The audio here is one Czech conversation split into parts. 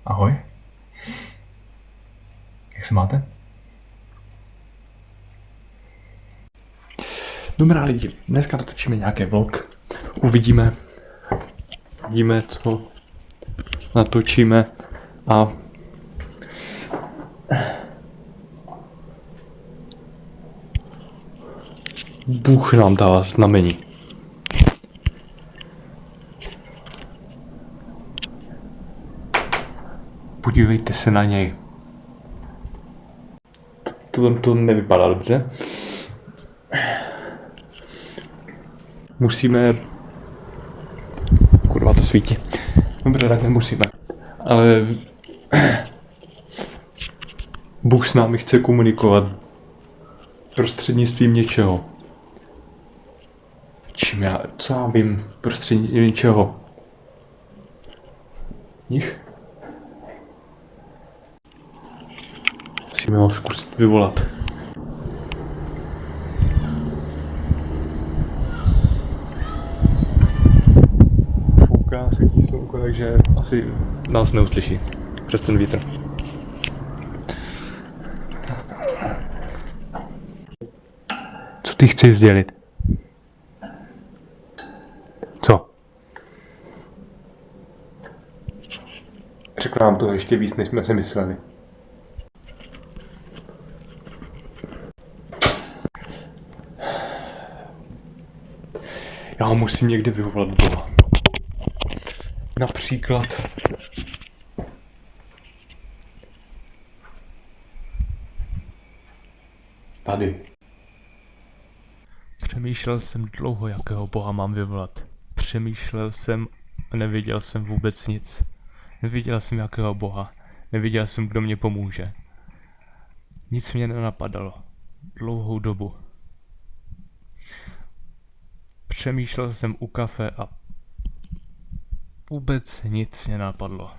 Ahoj. Jak se máte? Dobrá lidi, dneska natočíme nějaký vlog. Uvidíme, co natočíme a Bůh nám dává znamení. Podívejte se na něj. To nevypadá dobře. Musíme... Kurva, to svítí. Dobře, tak nemusíme. Ale... Bůh s námi chce komunikovat prostřednictvím něčeho. Co já vím, prostřednictvím něčeho. Nich? Musíme ho zkusit vyvolat. Fouká, svítí slunko, takže asi nás neuslyší přes ten vítr. Co ty chceš sdělit? Co? Řekl nám toho ještě víc, než jsme si mysleli. Já musím někde vyvolat Boha. Například... Tady. Přemýšlel jsem dlouho, jakého Boha mám vyvolat. Přemýšlel jsem a nevěděl jsem vůbec nic. Nevěděl jsem, jakého Boha. Nevěděl jsem, kdo mě pomůže. Nic mě nenapadalo. Dlouhou dobu. Přemýšlel jsem u kafe a vůbec nic mě napadlo.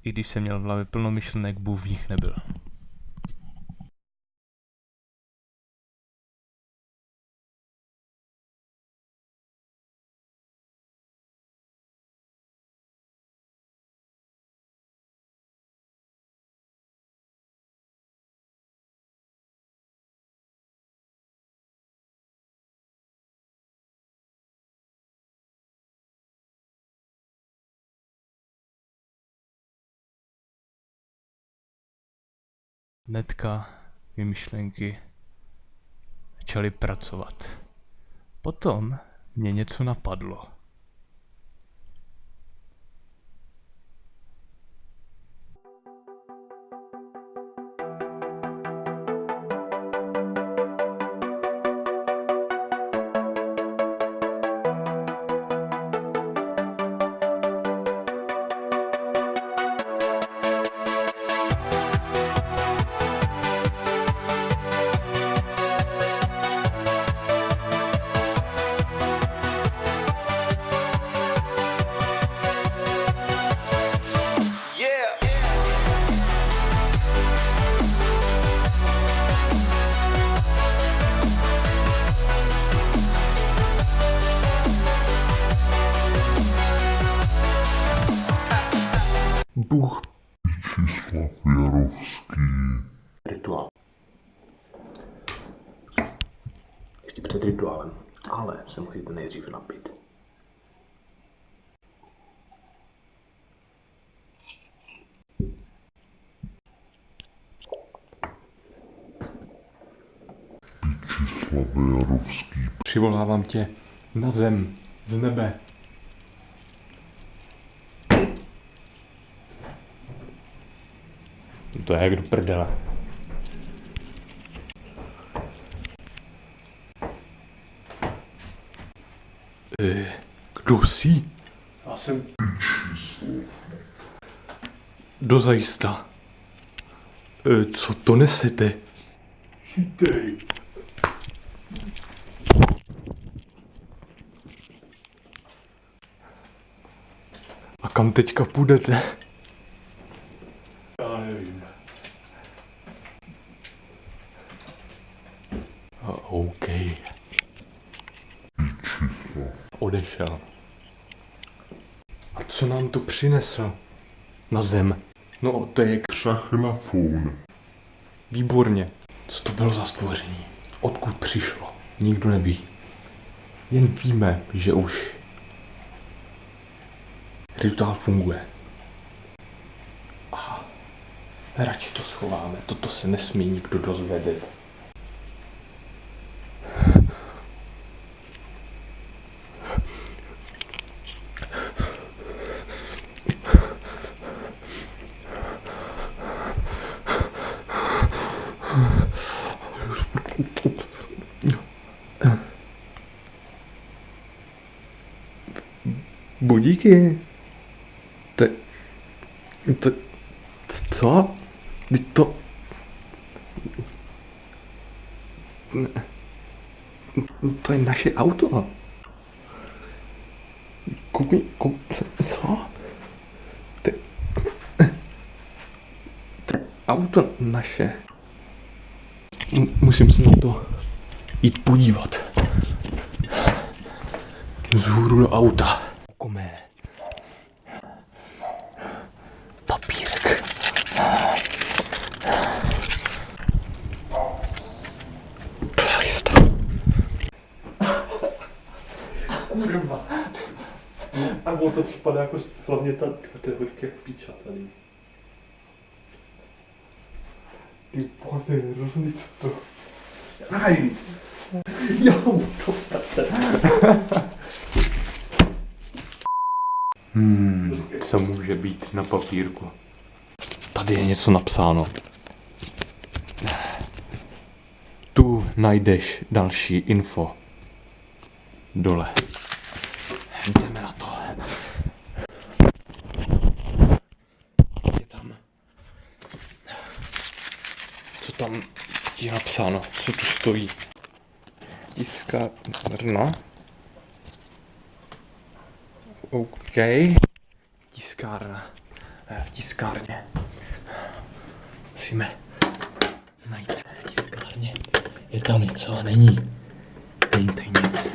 I když jsem měl v hlavě plno myšlenek, Bůh v nich nebyl. Hnedka mý myšlenky začaly pracovat. Potom mě něco napadlo. Bůh. Vítězslav Jarovský. Rituál. Ještě před rituálem, ale se musíte nejdřív napít. Vítězslav Jarovský. Přivolávám tě na zem, z nebe. To je jak do prdele. Kdo jsi? Já jsem... Dozajista. Co to nesete? Chytej. A kam teďka půjdete? Já nevím. OK. přišel. A co nám to přinesl? Na zem. No, to je Křachnafon. výborně. Co to bylo za stvoření? Odkud přišlo? Nikdo neví. Jen víme, že už rituál funguje. A radši to schováme. Toto se nesmí nikdo dozvědět. Budíky. Co? To... To je naše auto. Co? To je auto naše. Musím se na to jít podívat. Vzhůru do auta. Komé. Papírek. Kurva. A ono to připadá jako hlavně ta hoďka píča tady. Ty bože, to je hrozný, co to... Aj! Jo, to pate. Co může být na papírku? Tady je něco napsáno. Tu najdeš další info. Dole. Jdeme na to. Je tam. Co tam je napsáno? Co tu stojí? Tiskárna. OK. Tiskárna. V tiskárně. Musíme najít v tiskárně. Je tam něco, ale není. Není tady nic.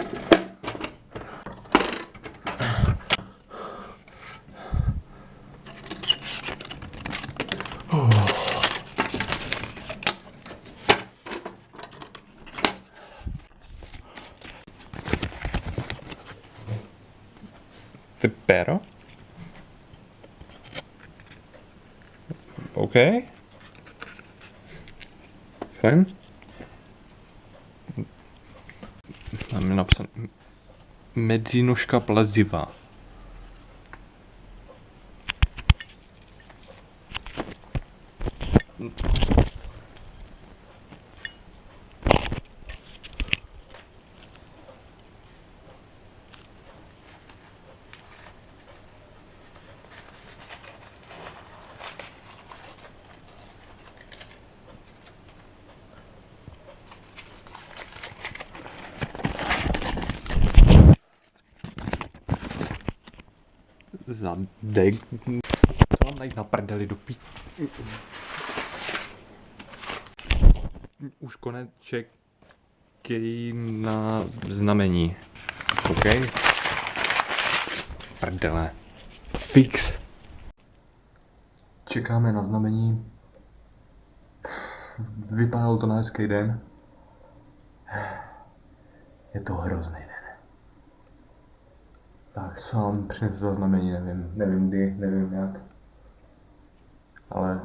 Pero? OK. Fajn. Máme napsané medzinožka plazivá. Zadek. To mám najít na prdeli do pí... Už koneček na znamení. OK? Prdele. Fix. Čekáme na znamení. Vypadalo to na hezký den. Je to hrozný den. Tak sám přines za znamení, nevím kdy, nevím jak. Ale...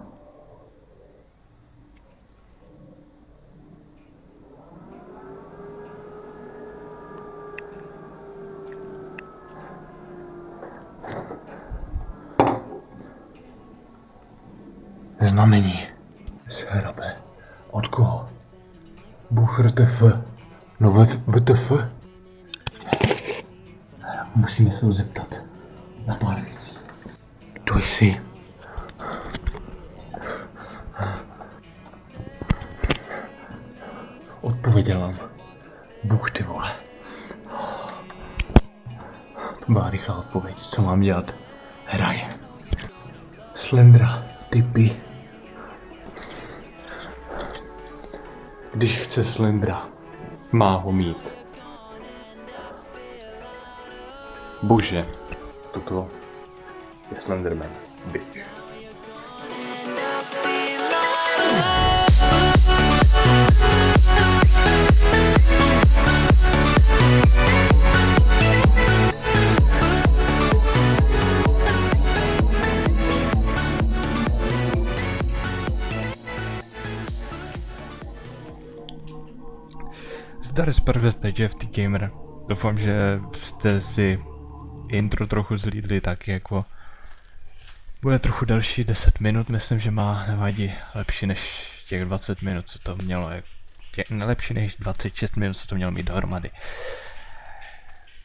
Znamení. Z hrabe. Od koho? Bůh RTF. No VTF. Musíme se ho zeptat na pár věcí. To jsi. Odpověděl nám. Bůh, ty vole. To byla rychlá odpověď. Co mám dělat? Hraj. Slendra. Typy. Když chce Slendra, má ho mít. Bože, toto je Slenderman, bitch. Zdar z prvé Jeff the Gamer. Doufám, že jste si intro trochu zlídli, tak jako bude trochu delší 10 minut, myslím, že má nevadí lepší než těch 20 minut, co to mělo, lepší než 26 minut, co to mělo mít dohromady.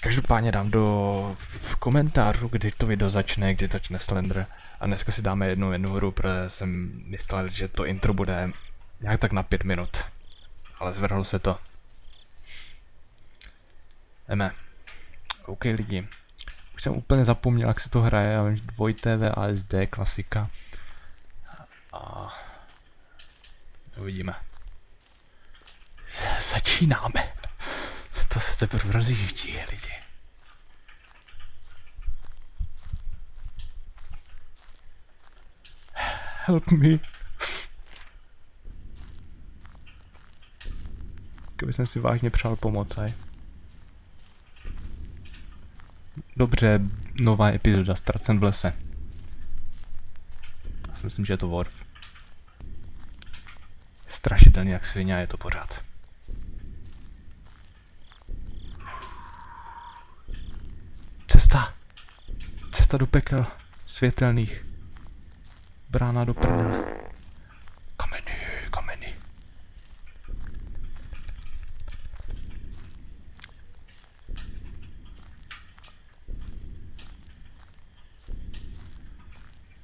Každopádně dám do komentářů, kdy to video začne, kdy začne Slender. A dneska si dáme jednu hru, protože jsem myslel, že to intro bude nějak tak na 5 minut. Ale zvrhlo se to. Jdeme. OK lidi. Už jsem úplně zapomněl, jak se to hraje, já vím, že 2TV, ASD, klasika. A uvidíme. Začínáme. To se teprve rozjíždí, lidi. Help me. Kdyby jsem si vážně přál pomoct, aj. Dobře, nová epizoda, Ztracen v lese. Já si myslím, že je to Worf. Strašidelný jak svině, je to pořád. Cesta do pekel světelných. Brána do prdele. Kameny.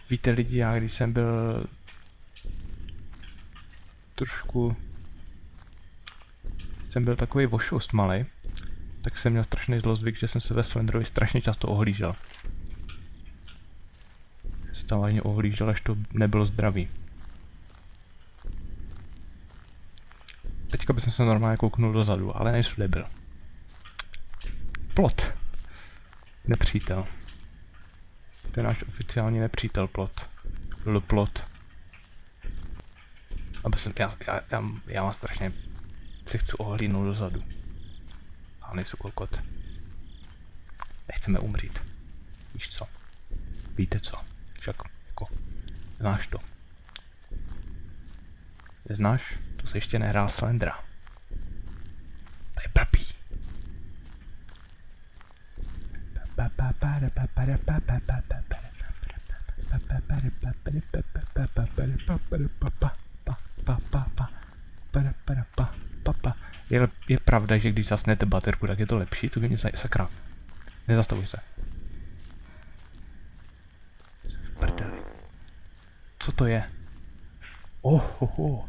Víte lidi, já když jsem byl takový vošost malej, tak jsem měl strašný zlozvyk, že jsem se ve Slenderovi strašně často ohlížel. Stále ohlížel, až to nebylo zdravý. Teďka bych se normálně kouknul dozadu, ale nejsem debil. Plot. Nepřítel. To je náš oficiální nepřítel plot. Plot. Aby jsem, já mám strašně, si chci ohlídnout dozadu. A nejsou kokot. Nechceme umřít. Víš co? Víte co? Však, jako, znáš to. Neznáš? To se ještě nehrál Slendera. To je blbý. Je pravda, že když zasnete baterku, tak je to lepší, to by mě sakra. Nezastavuj se. Prdeli. Co to je? Oh.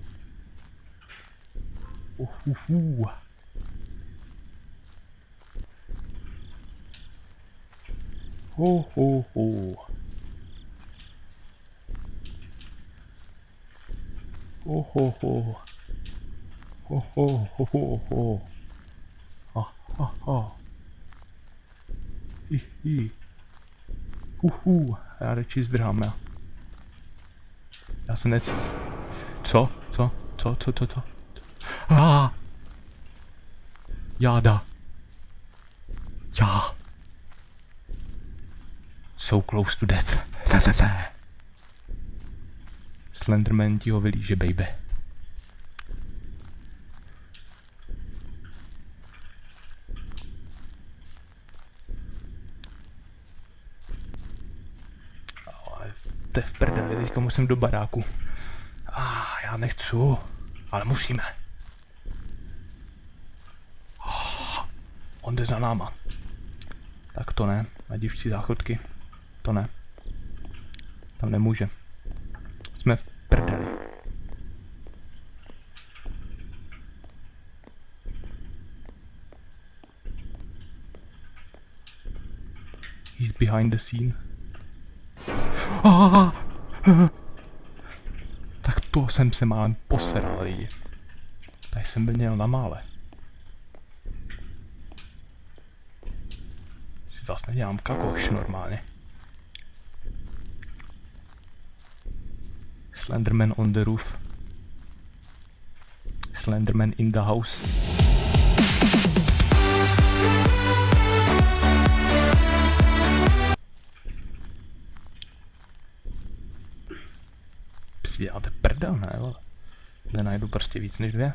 Já radši zdrhám, já se necítím. Co? Jáda. Já. So close to death. Slenderman ti ho vylíže, baby. To je v prdeli, teďka musím do baráku. Já nechci, ale musíme. On jde za náma. Tak to ne, na dívčí záchodky. To ne. Tam nemůže. Jsme v prdeli. He's behind the scene. Tak to jsem se málem posral, lidi. Tak jsem byl měl na mále. vlastně dělám kakoš normálně. Slenderman on the roof. Slenderman in the house. Si děláte prdel, ne? Nenajdu prostě víc než 2.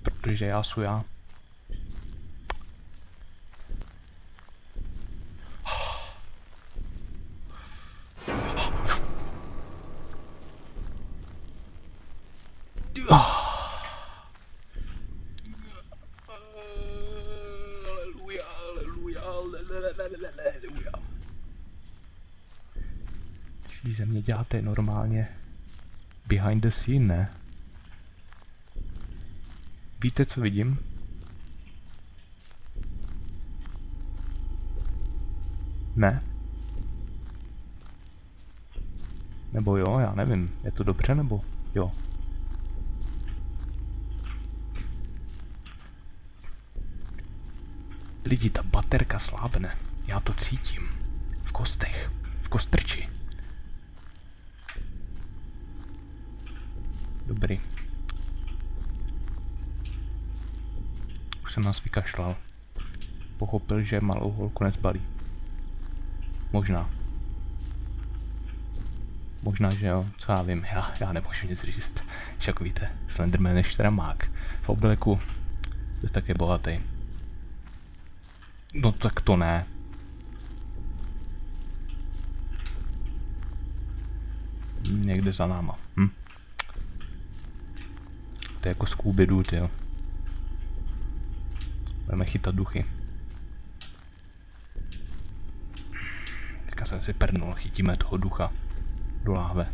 Protože já jsou já. Aleluja. Celý ze mě děláte normálně behind the scene, ne? Víte, co vidím? Ne? Nebo jo, já nevím. Je to dobře, nebo jo? Lidi, ta baterka slábne. Já to cítím. V kostech. V kostrči. Dobrý. Už jsem nás vykašlal. Pochopil, že malou holku nezbalí. Možná. Možná, že jo, co já vím, já nemůžu nic říct. Však víte, Slenderman je štramák. V obleku je taky bohatý. No tak to ne. Někde za náma. To je jako Scooby-Doo, tyjo. Budeme chytat duchy. Teďka jsem si prdnul, chytíme toho ducha do láhve.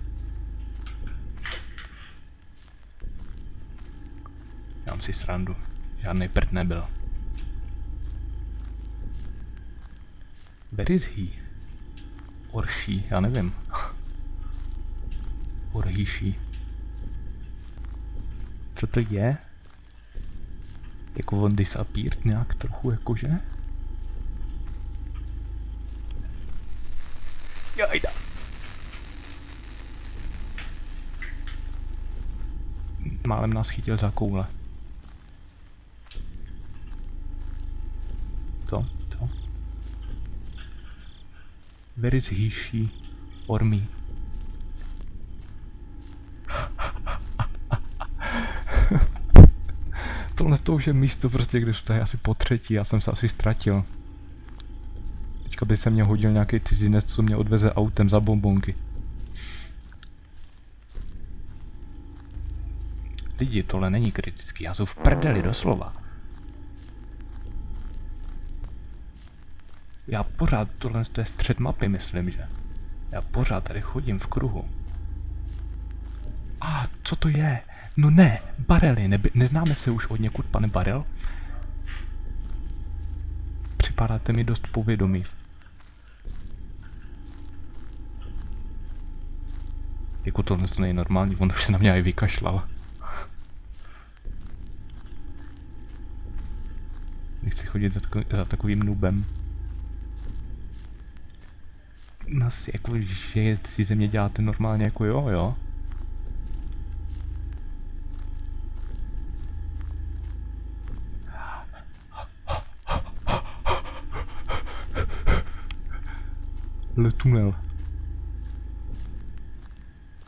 Dám si srandu. Žádnej prd nebyl. Where is he? Or she, já nevím. Or he, she. Co to je? Jako on disappeared nějak trochu, jakože? Jajda. Málem nás chytil za koule. To. Where is he, she, or me? Tohle to už je místo prostě, kde tady asi po třetí, já jsem se asi ztratil. Teďka by se mě hodil nějaký cizinec, co mě odveze autem za bonbonky. Lidi, tohle není kritický, já jsem v prdeli doslova. Já pořád, tohle je střed mapy, myslím, že. Já pořád tady chodím v kruhu. A co to je? No ne, barely, neznáme se už od někud, pane Barel? Připadáte mi dost povědomí. Jako tohle to není normální, on už se na mě i vykašlal. Nechci chodit za takovým nubem. Nás jako, že si ze mě děláte normálně jako jo. Le tunel.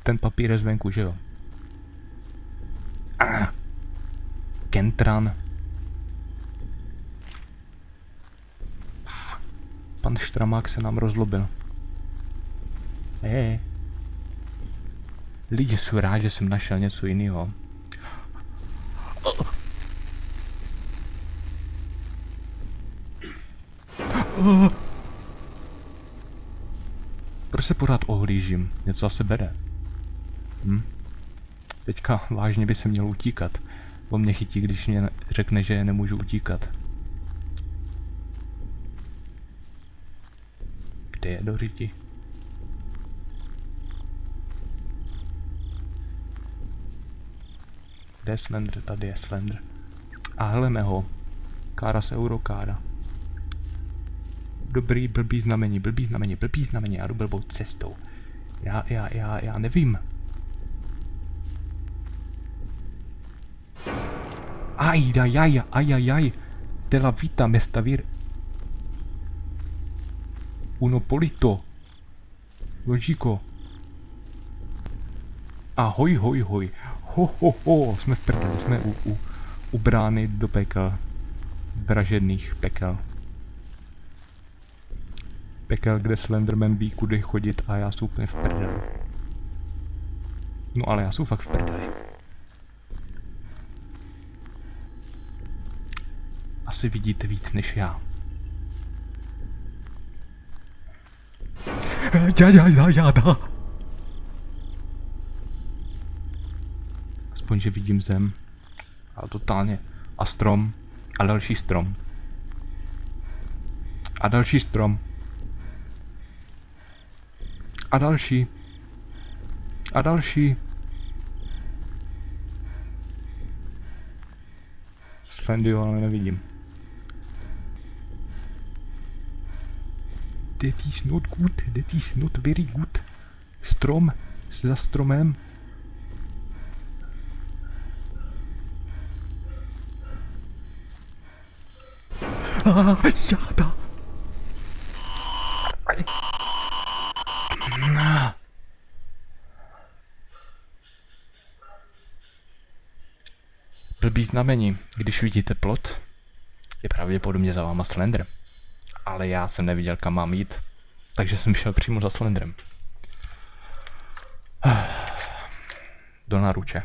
Ten papír je zvenku, že jo? Kentran. Pan Štramák se nám rozlobil. Lidi jsou rádi, že jsem našel něco jiného. Proč se pořád ohlížím? Něco zase bere. Teďka vážně by se měl utíkat. On mě chytí, když mě řekne, že nemůžu utíkat. Kde je do řiti? Kde je Slender? Tady je Slender. A heleme ho. Kára z Eurokára. Dobrý, blbý znamení, já jdu blbou cestou. Já nevím. Ajajaj, della vita me sta vir... Uno polito. Logico. Ahoj, hoj. Ho, jsme v prdeli, jsme u brány do pekel. Vražedných pekel. Pekel, kde Slenderman ví, kudy chodit a já jsem úplně v prdeli. No ale já jsem fakt v prdeli. Asi vidíte víc než já. Já. Aspoň, že vidím zem. Ale totálně. A strom. A další strom. A další strom. A další. A další. Slendio, ale nevidím. That is not good, that is not very good. Strom, za stromem. Jáda. Blbý znamení, když vidíte plot, je pravděpodobně za váma Slender. Ale já jsem neviděl, kam mám jít, takže jsem šel přímo za Slenderem. Do náruče.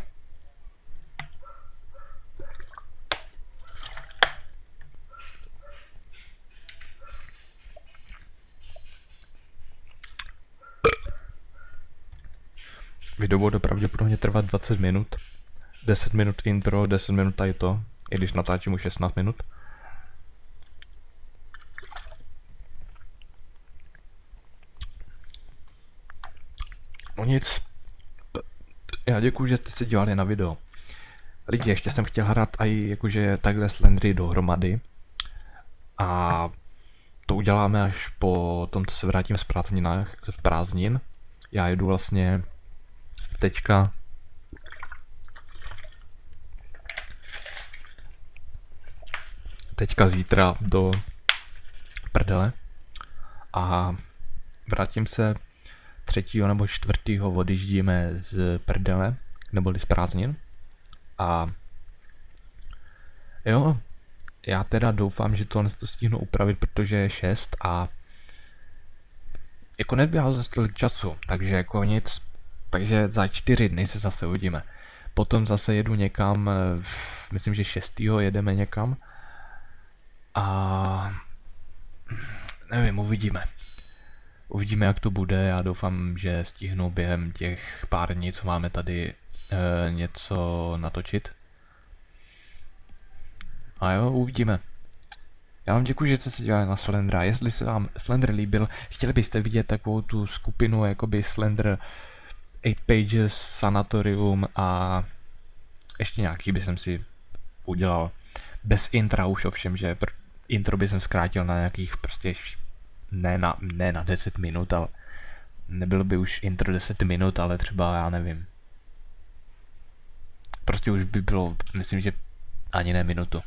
Video bude pravděpodobně trvat 20 minut. 10 minut intro, 10 minut tady to, i když natáčím už 16 minut. No nic. Já děkuji, že jste se dívali na video. Lidi, ještě jsem chtěl hrát i jakože takhle Slendery dohromady. A to uděláme až po tom, co se vrátím z prázdnin. Já jedu vlastně teďka zítra do prdele. A vrátím se 3. nebo 4. odjíždíme z prdele, neboli z prázdnin. A jo, já teda doufám, že tohle to stihnu upravit, protože je 6 a jako neběhal za tolik času, takže jako nic, takže za 4 dny se zase uvidíme. Potom zase jedu někam, myslím, že 6. jedeme někam a nevím, uvidíme. Uvidíme, jak to bude, já doufám, že stihnu během těch pár dní, co máme tady, něco natočit. A jo, uvidíme. Já vám děkuji, že jste se dívali na Slendera. Jestli se vám Slender líbil, chtěli byste vidět takovou tu skupinu, jakoby Slender 8 Pages, Sanatorium a ještě nějaký by jsem si udělal. Bez intra už ovšem, že intro by jsem zkrátil na nějakých prostě ne na 10 minut, ale nebylo by už intro 10 minut, ale třeba já nevím. Prostě už by bylo, myslím, že ani ne minutu.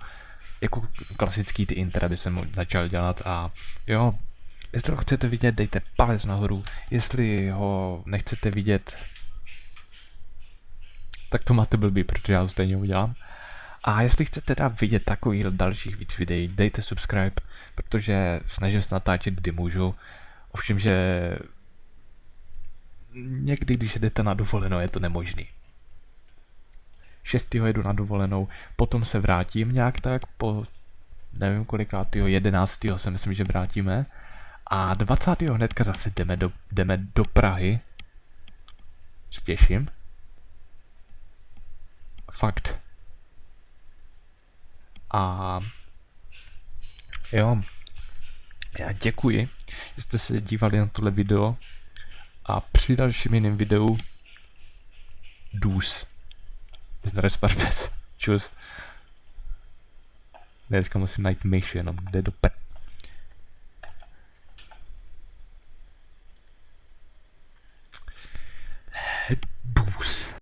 Jako klasický ty intra by jsem začal dělat a jo, jestli ho chcete vidět, dejte palec nahoru, jestli ho nechcete vidět, tak to máte blbý, protože já ho stejně udělám. A jestli chcete teda vidět takových dalších víc videí, dejte subscribe, protože snažím se natáčet, kdy můžu. Ovšem, že někdy, když jdete na dovolenou, je to nemožný. 6. jedu na dovolenou, potom se vrátím nějak tak po nevím kolikátýho, 11. se myslím, že vrátíme. A 20. hnedka zase jdeme do Prahy. Se těším. Fakt. A jo, já děkuji, že jste se dívali na tohle video a při dalším jiném videu dus. Zdraví Sparpes. Čus. Dneska musím najít myš jenom, kde do